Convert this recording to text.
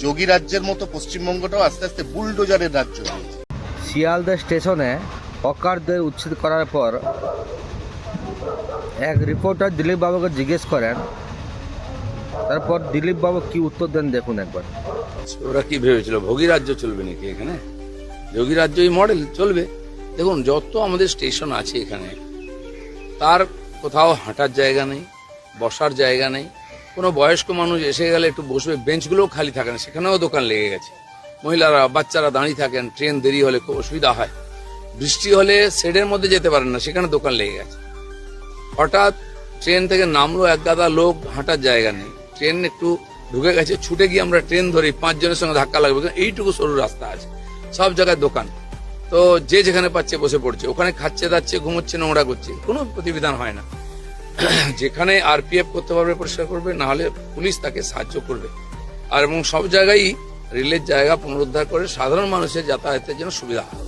যোগী রাজ্যের মতো পশ্চিমবঙ্গটাও আস্তে আস্তে বুলডোজারের রাজ্য হয়েছে। শিয়ালদা স্টেশনে হকারদের উচ্ছেদ করার পর এক রিপোর্টার দিলীপ বাবুকে জিজ্ঞেস করেন, তারপর দিলীপ বাবু কি উত্তর দেন দেখুন একবার। ওরা কি ভেবেছিল ভোগী রাজ্য চলবে নাকি এখানে? যোগী রাজ্যই মডেল চলবে। দেখুন, যত আমাদের স্টেশন আছে এখানে, তার কোথাও হাঁটার জায়গা নেই, বসার জায়গা নেই। কোনো বয়স্ক মানুষ এসে গেলে একটু বসবে, বেঞ্চগুলোও খালি থাকে না, সেখানেও দোকান লেগে গেছে। মহিলারা, বাচ্চারা দাঁড়িয়ে থাকেন, ট্রেন দেরি হলে খুব অসুবিধা হয়। বৃষ্টি হলে শেডের মধ্যে যেতে পারেন না, সেখানে দোকান লেগে গেছে। হঠাৎ ট্রেন থেকে নামলো এক গাদা লোক, হাঁটার জায়গা নেই, ট্রেন একটু ঢুকে গেছে, ছুটে গিয়ে আমরা ট্রেন ধরি, 5 জনের সঙ্গে ধাক্কা লাগবে, এইটুকু সরু রাস্তা আছে, সব জায়গায় দোকান। তো যে যেখানে পাচ্ছে বসে পড়ছে, ওখানে খাচ্ছে দাচ্ছে, ঘুমোচ্ছে, নোংরা করছে, কোনো প্রতিবিধান হয় না। যেখানে আরপিএফ করতে পারবে পরিষ্কার করবে, না হলে পুলিশ তাকে সাহায্য করবে। আর এবং সব জায়গায় রেলের জায়গা পুনরুদ্ধার করে সাধারণ মানুষের যাতায়াতের জন্য সুবিধা হয়।